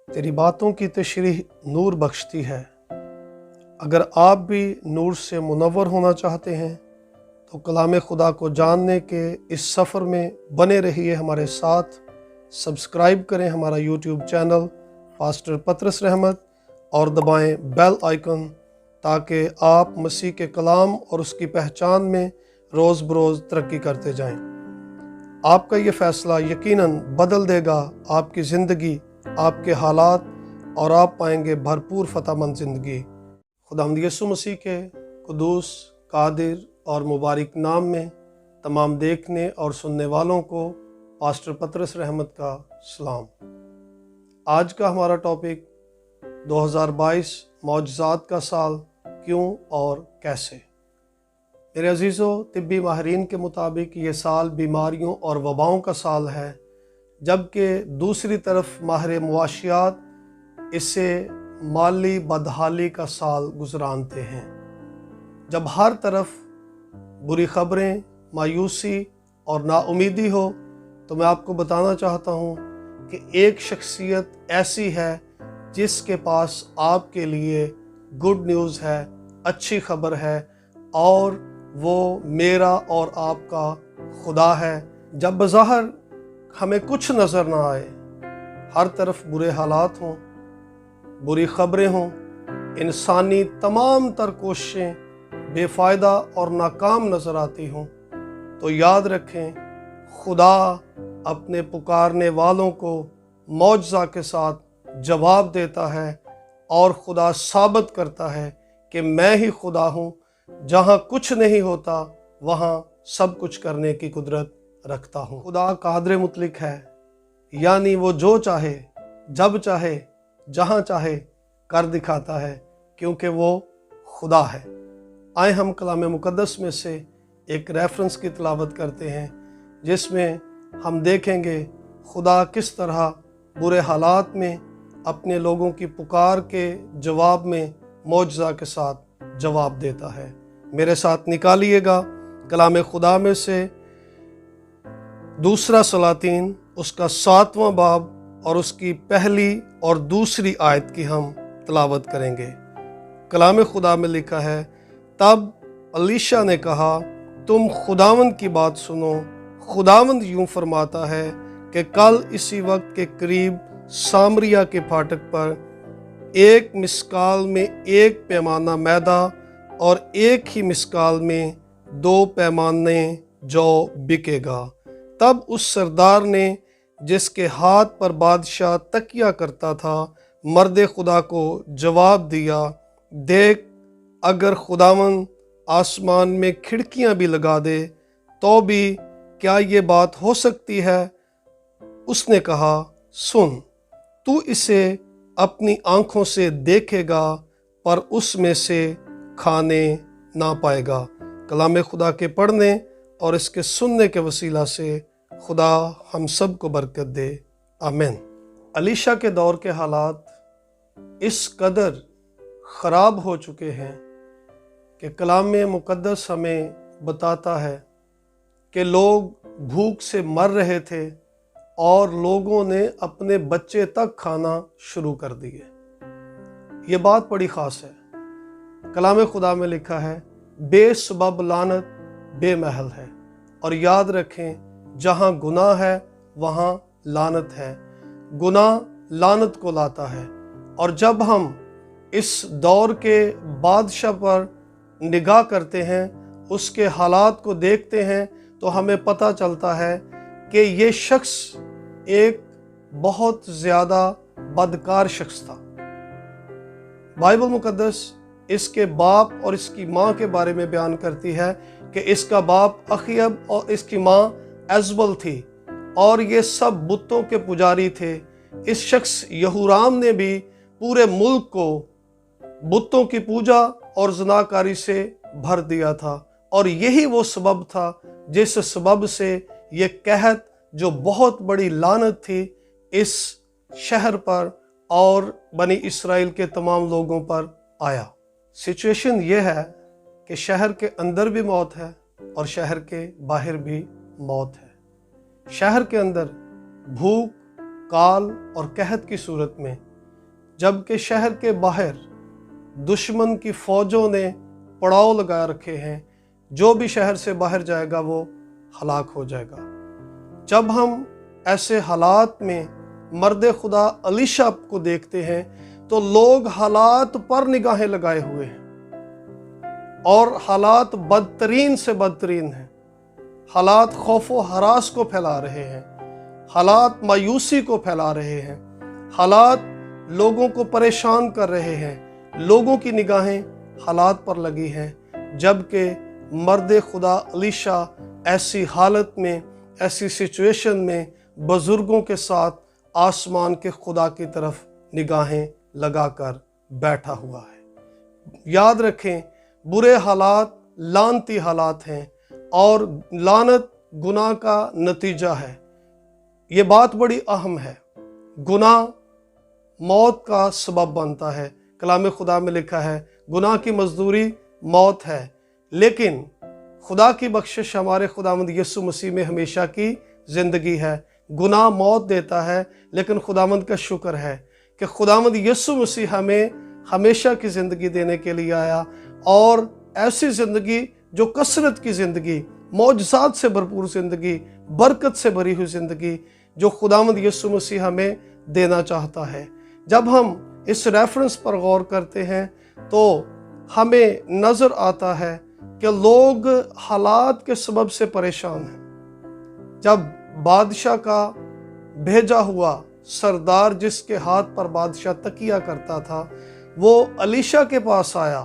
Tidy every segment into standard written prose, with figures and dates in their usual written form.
तेरी बातों की तशरीह नूर बख्शती है। अगर आप भी नूर से मुनव्वर होना चाहते हैं तो कलाम खुदा को जानने के इस सफ़र में बने रहिए हमारे साथ। सब्सक्राइब करें हमारा यूट्यूब चैनल पास्टर पतरस रहमत और दबाएं बेल आइकन, ताकि आप मसीह के कलाम और उसकी पहचान में रोज़ बरोज़ तरक्की करते जाएं। आपका ये फ़ैसला यकीनन बदल देगा आपकी ज़िंदगी, आपके हालात, और आप पाएंगे भरपूर फ़तहमंद ज़िंदगी। खुदावंद यीशु मसीह के कुदूस, कादिर और मुबारक नाम में तमाम देखने और सुनने वालों को पास्टर पतरस रहमत का सलाम। आज का हमारा टॉपिक 2022 मौजज़ात का साल क्यों और कैसे। मेरे अजीज़ों, तिब्बी माहिरीन के मुताबिक ये साल बीमारियों और वबाओं का साल है, जबकि दूसरी तरफ माहिर मुआशियात इसे माली बदहाली का साल गुजरानते हैं। जब हर तरफ बुरी ख़बरें, मायूसी और नाउमीदी हो, तो मैं आपको बताना चाहता हूँ कि एक शख्सियत ऐसी है जिसके पास आपके लिए गुड न्यूज़ है, अच्छी खबर है, और वो मेरा और आपका खुदा है। जब बज़ाहिर हमें कुछ नज़र ना आए, हर तरफ बुरे हालात हों, बुरी ख़बरें हों, इंसानी तमाम तर कोशिशें बेफ़ायदा और नाकाम नज़र आती हों, तो याद रखें, खुदा अपने पुकारने वालों को मौजज़ा के साथ जवाब देता है, और खुदा साबित करता है कि मैं ही खुदा हूँ। जहाँ कुछ नहीं होता वहाँ सब कुछ करने की कुदरत रखता हूँ। खुदा कादिर मुतलक है, यानी वो जो चाहे, जब चाहे, जहाँ चाहे कर दिखाता है, क्योंकि वो खुदा है। आए हम कलाम मुक़द्दस में से एक रेफरेंस की तिलावत करते हैं, जिसमें हम देखेंगे खुदा किस तरह बुरे हालात में अपने लोगों की पुकार के जवाब में मौजज़ा के साथ जवाब देता है। मेरे साथ निकालिएगा कलाम खुदा में से दूसरा सलातीन, उसका 7वां बाब और उसकी पहली और दूसरी आयत की हम तिलावत करेंगे। कलाम खुदा में लिखा है, तब अलीशा ने कहा, तुम खुदावंद की बात सुनो। खुदावंद यूँ फरमाता है कि कल इसी वक्त के करीब सामरिया के फाटक पर एक मिसकाल में एक पैमाना मैदा और एक ही मिसकाल में 2 पैमाने जौ बिकेगा। तब उस सरदार ने, जिसके हाथ पर बादशाह तकिया करता था, मर्द खुदा को जवाब दिया, देख, अगर खुदावंद आसमान में खिड़कियां भी लगा दे तो भी क्या ये बात हो सकती है? उसने कहा, सुन, तू इसे अपनी आँखों से देखेगा पर उसमें से खाने ना पाएगा। कलाम खुदा के पढ़ने और इसके सुनने के वसीला से खुदा हम सब को बरकत दे, आमीन। अलीशा के दौर के हालात इस कदर ख़राब हो चुके हैं कि कलाम मुक़द्दस हमें बताता है कि लोग भूख से मर रहे थे और लोगों ने अपने बच्चे तक खाना शुरू कर दिए। ये बात बड़ी ख़ास है। कलाम खुदा में लिखा है, बेसबब लानत बेमहल है। और याद रखें, जहाँ गुनाह है वहाँ लानत है। गुनाह लानत को लाता है। और जब हम इस दौर के बादशाह पर निगाह करते हैं, उसके हालात को देखते हैं, तो हमें पता चलता है कि ये शख्स एक बहुत ज़्यादा बदकार शख्स था। बाइबल मुक़द्दस इसके बाप और इसकी माँ के बारे में बयान करती है कि इसका बाप अखीब और इसकी माँ एजबल थी, और ये सब बुतों के पुजारी थे। इस शख्स यहूराम ने भी पूरे मुल्क को बुतों की पूजा और ज़नाकारी से भर दिया था, और यही वो सबब था जिस सबब से ये कहत, जो बहुत बड़ी लानत थी, इस शहर पर और बनी इसराइल के तमाम लोगों पर आया। सिचुएशन ये है कि शहर के अंदर भी मौत है और शहर के बाहर भी मौत है। शहर के अंदर भूख, काल और कहत की सूरत में जबकि शहर के बाहर दुश्मन की फौजों ने पड़ाव लगा रखे हैं, जो भी शहर से बाहर जाएगा वो हलाक हो जाएगा। जब हम ऐसे हालात में मर्द खुदा अलीशा को देखते हैं तो लोग हालात पर निगाहें लगाए हुए हैं और हालात बदतरीन से बदतरीन हैं। हालात खौफ व हरास को फैला रहे हैं, हालात मायूसी को फैला रहे हैं, हालात लोगों को परेशान कर रहे हैं। लोगों की निगाहें हालात पर लगी हैं, जबकि मर्द खुदा अलीशा ऐसी हालत में, ऐसी सिचुएशन में बुजुर्गों के साथ आसमान के खुदा की तरफ निगाहें लगाकर बैठा हुआ है। याद रखें, बुरे हालात लानती हालात हैं और लानत गुनाह का नतीजा है। ये बात बड़ी अहम है। गुनाह मौत का सबब बनता है। कलाम खुदा में लिखा है गुनाह की मजदूरी मौत है, लेकिन खुदा की बख्शिश हमारे खुदावंद यीशु मसीह में हमेशा की ज़िंदगी है। गुनाह मौत देता है, लेकिन खुदावंद का शुक्र है कि खुदावंद यीशु मसीह हमें हमेशा की ज़िंदगी देने के लिए आया, और ऐसी ज़िंदगी जो कसरत की ज़िंदगी, मौजज़ात से भरपूर ज़िंदगी, बरकत से भरी हुई ज़िंदगी जो खुदावंद यीशु मसीह हमें देना चाहता है। जब हम इस रेफरेंस पर गौर करते हैं तो हमें नज़र आता है कि लोग हालात के सबब से परेशान हैं। जब बादशाह का भेजा हुआ सरदार, जिसके हाथ पर बादशाह तकिया करता था, वो अलीशा के पास आया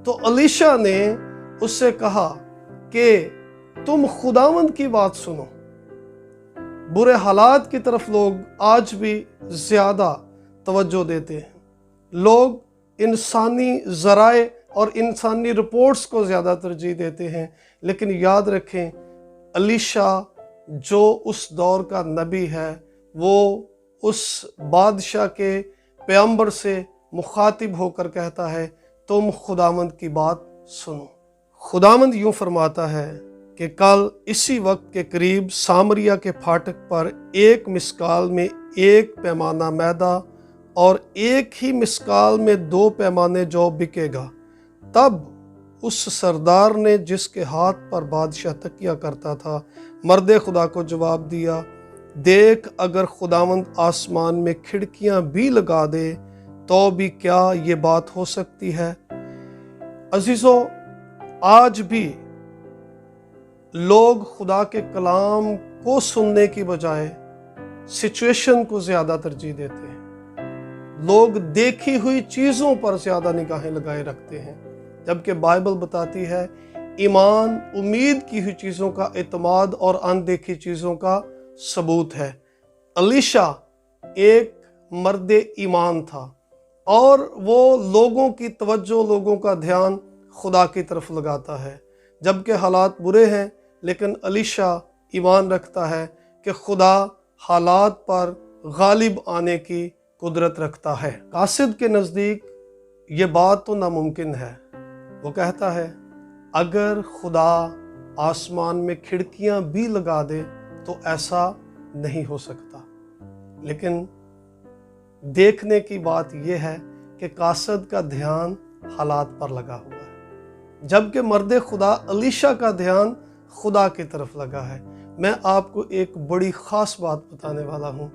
तो अलीशा ने उससे कहा कि तुम खुदावंद की बात सुनो। बुरे हालात की तरफ लोग आज भी ज़्यादा तवज्जो देते हैं। लोग इंसानी ज़राए और इंसानी रिपोर्ट्स को ज़्यादा तरजीह देते हैं, लेकिन याद रखें, अलीशा जो उस दौर का नबी है, वो उस बादशाह के पैगंबर से मुखातिब होकर कहता है, तुम खुदावंद की बात सुनो। खुदावंद यूँ फरमाता है कि कल इसी वक्त के करीब सामरिया के फाटक पर एक मिसकाल में एक पैमाना मैदा और एक ही मिसकाल में 2 पैमाने जौ बिकेगा। तब उस सरदार ने, जिसके हाथ पर बादशाह तकिया करता था, मर्द खुदा को जवाब दिया, देख, अगर खुदावंद आसमान में खिड़कियां भी लगा दे तो भी क्या ये बात हो सकती है? अजीज़ों, आज भी लोग खुदा के कलाम को सुनने की बजाय सिचुएशन को ज़्यादा तरजीह देते हैं। लोग देखी हुई चीज़ों पर ज़्यादा निगाहें लगाए रखते हैं, जबकि बाइबल बताती है ईमान उम्मीद की हुई चीज़ों का एतमाद और अनदेखी चीज़ों का सबूत है। अलीशा एक मर्द ईमान था और वो लोगों की तवज्जो, लोगों का ध्यान खुदा की तरफ लगाता है। जबकि हालात बुरे हैं, लेकिन अलीशा ईमान रखता है कि खुदा हालात पर गालिब आने की कुदरत रखता है। कासिद के नज़दीक ये बात तो नामुमकिन है। वो कहता है, अगर खुदा आसमान में खिड़कियां भी लगा दे तो ऐसा नहीं हो सकता। लेकिन देखने की बात यह है कि कासिद का ध्यान हालात पर लगा हुआ है, जबकि मर्द खुदा अलीशा का ध्यान खुदा की तरफ लगा है। मैं आपको एक बड़ी ख़ास बात बताने वाला हूँ।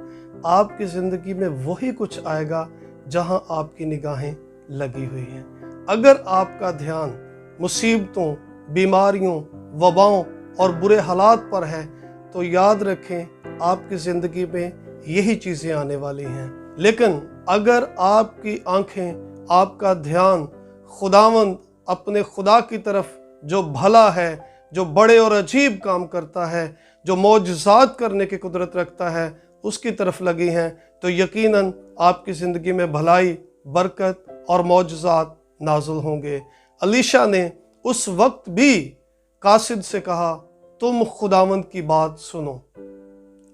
आपकी ज़िंदगी में वही कुछ आएगा जहाँ आपकी निगाहें लगी हुई हैं। अगर आपका ध्यान मुसीबतों, बीमारियों, वबाओं और बुरे हालात पर है तो याद रखें, आपकी ज़िंदगी में यही चीज़ें आने वाली हैं। लेकिन अगर आपकी आंखें, आपका ध्यान खुदावंद, अपने खुदा की तरफ जो भला है, जो बड़े और अजीब काम करता है, जो मौजज़ात करने की कुदरत रखता है, उसकी तरफ लगी हैं, तो यकीनन आपकी ज़िंदगी में भलाई, बरकत और मौजज़ात नाज़िल होंगे। अलीशा ने उस वक्त भी कासिद से कहा, तुम खुदावंद की बात सुनो।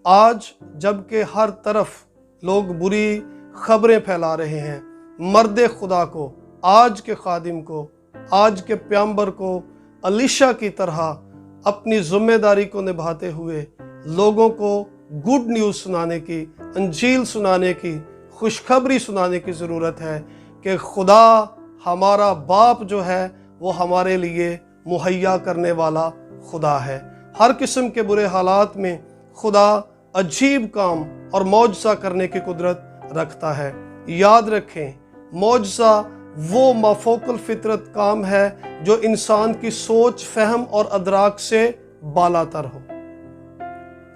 आज जबकि हर तरफ लोग बुरी खबरें फैला रहे हैं, मर्द खुदा को, आज के खादिम को, आज के पैगंबर को अलीशा की तरह अपनी ज़िम्मेदारी को निभाते हुए लोगों को गुड न्यूज़ सुनाने की, अंजील सुनाने की, खुशखबरी सुनाने की ज़रूरत है कि खुदा हमारा बाप जो है वो हमारे लिए मुहैया करने वाला खुदा है। हर किस्म के बुरे हालात में खुदा अजीब काम और मौजज़ा करने की कुदरत रखता है। याद रखें, मौजज़ा वो माफोकल फितरत काम है जो इंसान की सोच, फहम और अदराक से बालातर हो।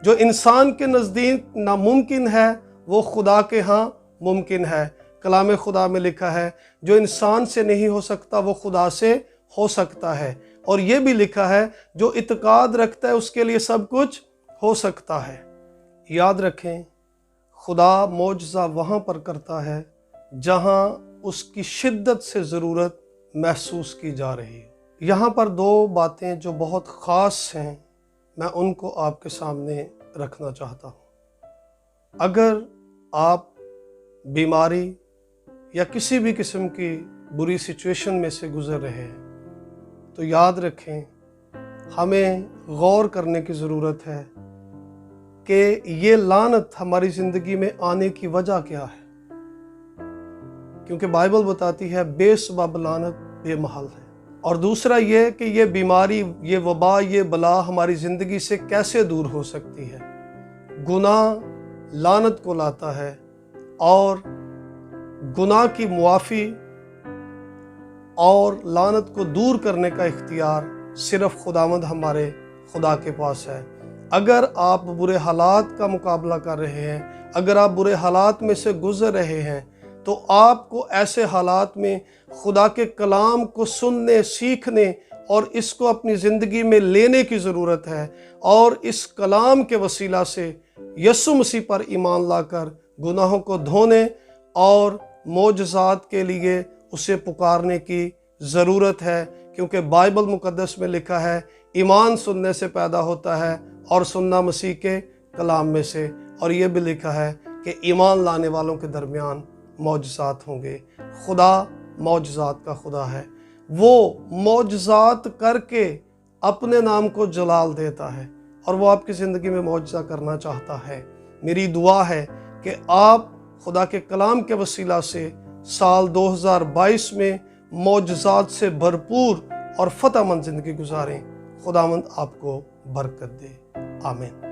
जो इंसान के नज़दीक नामुमकिन है वो खुदा के यहाँ मुमकिन है। कलाम खुदा में लिखा है जो इंसान से नहीं हो सकता वो खुदा से हो सकता है। और ये भी लिखा है जो इत्काद रखता है उसके लिए सब कुछ हो सकता है। याद रखें, खुदा मौजज़ा वहाँ पर करता है जहाँ उसकी शिद्दत से ज़रूरत महसूस की जा रही है। यहाँ पर दो बातें जो बहुत ख़ास हैं, मैं उनको आपके सामने रखना चाहता हूँ। अगर आप बीमारी या किसी भी किस्म की बुरी सिचुएशन में से गुज़र रहे हैं तो याद रखें, हमें गौर करने की ज़रूरत है कि ये लानत हमारी ज़िंदगी में आने की वजह क्या है। क्योंकि बाइबल बताती है बेसबब लानत बेमहल है। और दूसरा ये कि ये बीमारी, ये वबा, ये बला हमारी ज़िंदगी से कैसे दूर हो सकती है। गुनाह लानत को लाता है और गुनाह की मुआफ़ी और लानत को दूर करने का इख्तियार सिर्फ खुदावंद हमारे खुदा के पास है। अगर आप बुरे हालात का मुकाबला कर रहे हैं, अगर आप बुरे हालात में से गुज़र रहे हैं, तो आपको ऐसे हालात में खुदा के कलाम को सुनने, सीखने और इसको अपनी ज़िंदगी में लेने की ज़रूरत है। और इस कलाम के वसीला से यीशु मसीह पर ईमान लाकर गुनाहों को धोने और मोजज़ात के लिए उसे पुकारने की ज़रूरत है। क्योंकि बाइबल मुक़द्दस में लिखा है ईमान सुनने से पैदा होता है और सुनना मसीह के कलाम में से। और ये भी लिखा है कि ईमान लाने वालों के दरमियान मौजज़ात होंगे। खुदा मौजज़ात का खुदा है। वो मौजज़ात करके अपने नाम को जलाल देता है और वो आपकी ज़िंदगी में मौजज़ा करना चाहता है। मेरी दुआ है कि आप खुदा के कलाम के वसीला से साल 2022 में मौजज़ात से भरपूर और फ़तहमंद ज़िंदगी गुजारें। खुदावंद आपको बरकत दे। आमीन।